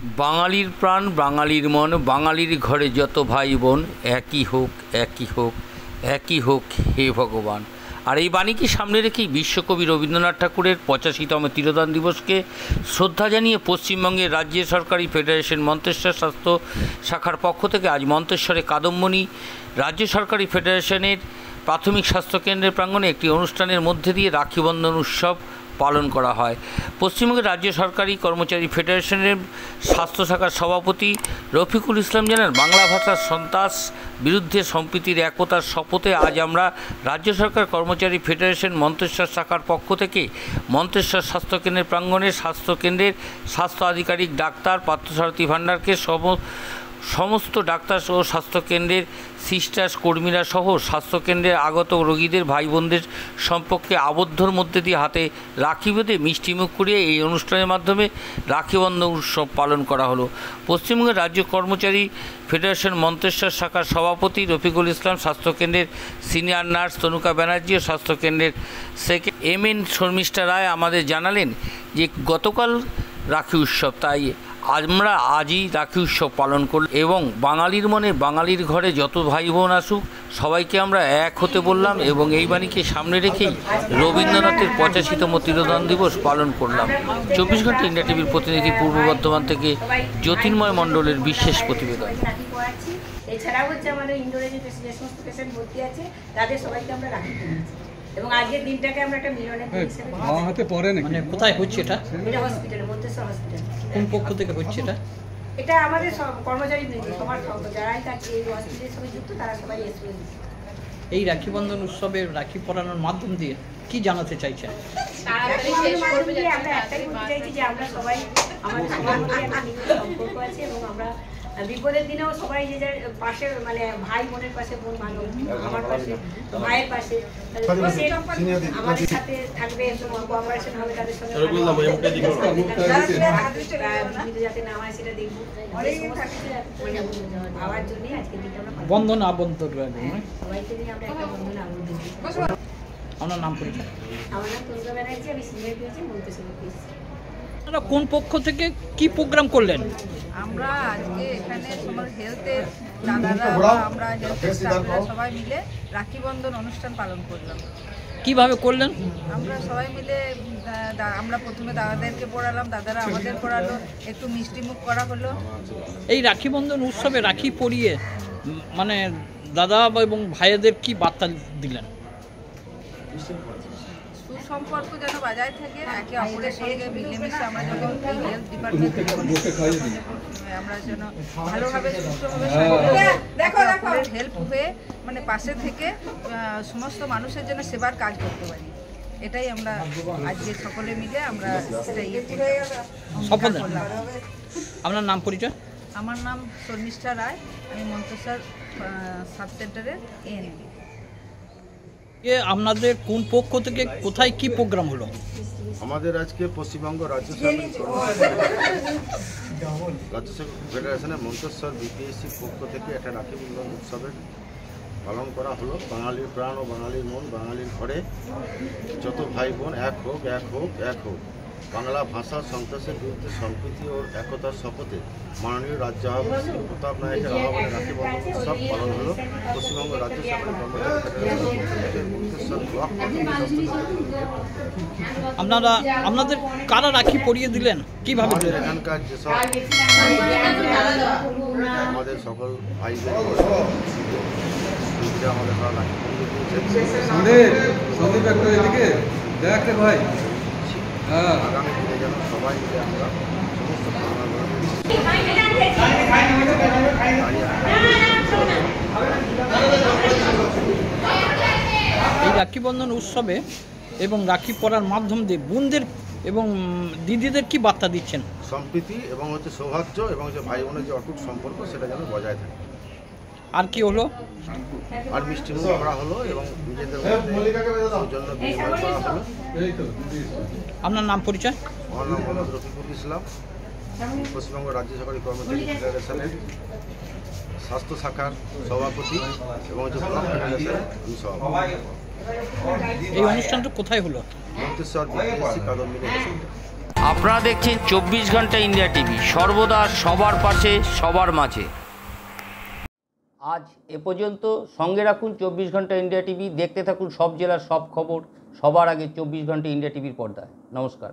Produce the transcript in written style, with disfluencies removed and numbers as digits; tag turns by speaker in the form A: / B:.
A: বাঙালির প্রাণ, বাঙালির মন, বাঙালির ঘরে যত ভাই বোন, একই হোক, একই হোক, একই হোক হে ভগবান। আর এই বাণীকে সামনে রেখেই বিশ্বকবি রবীন্দ্রনাথ ঠাকুরের 85তম তিরোধান দিবসকে শ্রদ্ধা জানিয়ে পশ্চিমবঙ্গের রাজ্য সরকারি ফেডারেশন মন্তেশ্বর স্বাস্থ্য শাখার পক্ষ থেকে আজ মন্তেশ্বরে কাদম্বনী রাজ্য সরকারি ফেডারেশনের প্রাথমিক স্বাস্থ্যকেন্দ্রের প্রাঙ্গণে একটি অনুষ্ঠানের মধ্যে দিয়ে রাখি বন্ধন উৎসব পালন করা হয়। পশ্চিমবঙ্গের রাজ্য সরকারি কর্মচারী ফেডারেশনের স্বাস্থ্য শাখার সভাপতি রফিকুল ইসলাম জানান, বাংলা ভাষার সন্ত্রাস বিরুদ্ধে সম্প্রীতির একতার শপথে আজ আমরা রাজ্য সরকার কর্মচারী ফেডারেশন মন্তেশ্বর শাখার পক্ষ থেকে মন্তেশ্বর স্বাস্থ্যকেন্দ্রের প্রাঙ্গণে স্বাস্থ্যকেন্দ্রের স্বাস্থ্য আধিকারিক ডাক্তার পার্থসারথী ভান্ডারকে সমস্ত ডাক্তার ও স্বাস্থ্যকেন্দ্রের সিস্টার্স কর্মীরা সহ স্বাস্থ্যকেন্দ্রের আগত রোগীদের ভাই বোনদের সম্পর্কে আবদ্ধর মধ্যে দিয়ে হাতে রাখি বেঁধে মিষ্টিমুখ করিয়ে এই অনুষ্ঠানের মাধ্যমে রাখি বন্ধন উৎসব পালন করা হলো। পশ্চিমবঙ্গের রাজ্য কর্মচারী ফেডারেশন মন্তেশ্বর শাখার সভাপতি রফিকুল ইসলাম, স্বাস্থ্যকেন্দ্রের সিনিয়র নার্স তনুকা ব্যানার্জি ও স্বাস্থ্যকেন্দ্রের MN শর্মিষ্ঠা রায় আমাদের জানালেন যে গতকাল রাখি উৎসব, তাই আমরা আজই রাখি উৎসব পালন করলাম এবং বাঙালির মনে বাঙালির ঘরে যত ভাই বোন আসুক সবাইকে আমরা এক হতে বললাম এবং এই বাণীকে সামনে রেখেই রবীন্দ্রনাথের 85তম তিরোধান দিবস পালন করলাম। 24 ঘন্টা ইন্ডিয়া টিভির প্রতিনিধি পূর্ব বর্ধমান থেকে জ্যোতির্ময় মণ্ডলের বিশেষ প্রতিবেদন।
B: এছাড়াও হচ্ছে আমাদের ইন্ডোরে যে সমস্ত পেশেন্ট ভর্তি আছে তাদের সবাইকে আমরা রাখি দিয়েছি এবং আজকের দিনটাকে আমরা একটা মিলনের দিন হিসেবে
C: হাতে পড়ে নাকি? মানে কোথায় হচ্ছে এটা?
B: এটা হসপিটালে, মন্তেশ্বর হসপিটাল।
C: কোন পক্ষ থেকে হচ্ছে এটা?
B: এটা আমাদের কর্মচারী বৃন্দ সবার যারাই থাকি এই হসপিটালের সঙ্গে যুক্ত তারা সবাই এসে।
C: এই রাখি বন্ধন উৎসবে রাখি পরানোর মাধ্যম দিয়ে কি জানাতে চাইছেন?
B: আমরা একটাই বলতে চাইছি যে আমরা সবাই আমাদের সবার মধ্যে একটা নিবিড় সম্পর্ক আছে এবং আমরা বিপদের দিনেও সবাই যে যার পাশে, মানে ভাই বোনের পাশে বোন ভালো, আমার পাশে ভাইয়ের পাশে আমাদের সাথে থাকবে, কোঅপারেশন হবে তাদের সঙ্গে যাতে না হয় সেটা দেখবো। ভাবার জন্য আজকে দিনটা আমরা
C: বন্ধন আবদ্ধ
B: সবাইকে নিয়ে আমরা একটা বন্ধন আবদ্ধ।
C: আপনার নাম পরিচয়?
B: আমার নাম তনুকা ব্যানার্জি, আমি সিনিয়র পিএইচি মন্তেশ্বর পিএইচি।
C: আপনারা কোন পক্ষ থেকে কি প্রোগ্রাম করলেন?
D: আমরা আজকে এখানে সবার হেলথের দাদারা, আমরা হেলথের স্টাফরা সবাই মিলে রাখি বন্ধন অনুষ্ঠান পালন করলাম।
C: কিভাবে করলেন?
D: আমরা সবাই মিলে আমরা প্রথমে দাদাদেরকে পড়ালাম, দাদারা আমাদের পড়ালো, একটু মিষ্টিমুখ করা হলো।
C: এই রাখি বন্ধন উৎসবে রাখি পরিয়ে মানে দাদা এবং ভাইদের কি বার্তা দিলেন?
D: সুসম্পর্ক যেন বজায় থাকে, একে অপরের সঙ্গে মিলেমিশে আমরা যখন হেলথ ডিপার্টমেন্ট আমরা যেন ভালোভাবে সুস্থভাবে হেল্প হয়ে মানে পাশে থেকে সমস্ত মানুষের জন্য সেবার কাজ করতে পারি, এটাই আমরা আজকে সকলে মিলে আমরা সেটা
C: সফল করলাম। আপনার নাম পরিচয়?
D: আমার নাম শর্মিষ্ঠা রায়, আমি মন্তেশ্বর সাব সেন্টারের ANM।
C: আপনাদের কোন পক্ষ থেকে কোথায় কি প্রোগ্রাম হলো?
E: আমাদের আজকে পশ্চিমবঙ্গ রাজ্য ফেডারেশনের মন্তেশ্বর BPSC পক্ষ থেকে একটা রাখি বন্ধন উৎসবের পালন করা হলো। বাঙালির প্রাণ ও বাঙালির মন, বাঙালির ঘরে যত ভাই বোন, এক হোক, এক হোক, এক হোক। বাংলা ভাষা সন্ত্রাসের বিরুদ্ধে সম্প্রীতি ও একতার শপথে মাননীয় রাজ্য শ্রী প্রতাপ নায়কের আহ্বানে রাখি বন্ধন উৎসব পালন হলো। পশ্চিমবঙ্গ রাজ্য সরকারি কর্মচারী ফেডারেশন মন্তেশ্বর ব্লক
C: আপনারা আপনাদের কারা রাখি পরিয়ে দিলেন, কিভাবে?
E: এখানকার যেসব আমাদের সকল ভাই আমাদের রাখি ভাই আগামী দিনে যেন সবাই মিলে আমরা
C: এই রাখি বন্ধন উৎসবে এবং রাখি পরার মাধ্যম দিয়ে বোনদের এবং দিদিদের কি বার্তা দিচ্ছেন?
E: সম্প্রীতি এবং হচ্ছে সৌভাগ্য এবং যে ভাই বোনের যে অটুট সম্পর্ক সেটা যেন বজায় থাকে।
C: আর কি হলো?
E: আর মিষ্টিমুখ করা হলো এবং নিজেদের জন্য বিনিময় করা হলো।
C: আপনার নাম পরিচয়?
E: আমার নাম মোহাম্মদ রফিকুল ইসলাম, পশ্চিমবঙ্গ রাজ্য সরকারি কর্মচারী ফেডারেশনের স্বাস্থ্য শাখার সভাপতি এবং হচ্ছে ব্লক ফেডারেশনের সভাপতি।
C: এই অনুষ্ঠানটা কোথায় হলো?
E: মন্তেশ্বর BPSC কাদম্বনী।
A: আপনারা দেখছেন 24 ঘন্টা ইন্ডিয়া টিভি, সর্বদা সবার পাশে সবার মাঝে। আজ এ পর্যন্ত। সঙ্গে রাখুন 24 ঘন্টা ইন্ডিয়া টিভি। দেখতে থাকুন সব জেলার সব খবর সবার আগে 24 ঘন্টা ইন্ডিয়া টিভির পর্দায়। নমস্কার।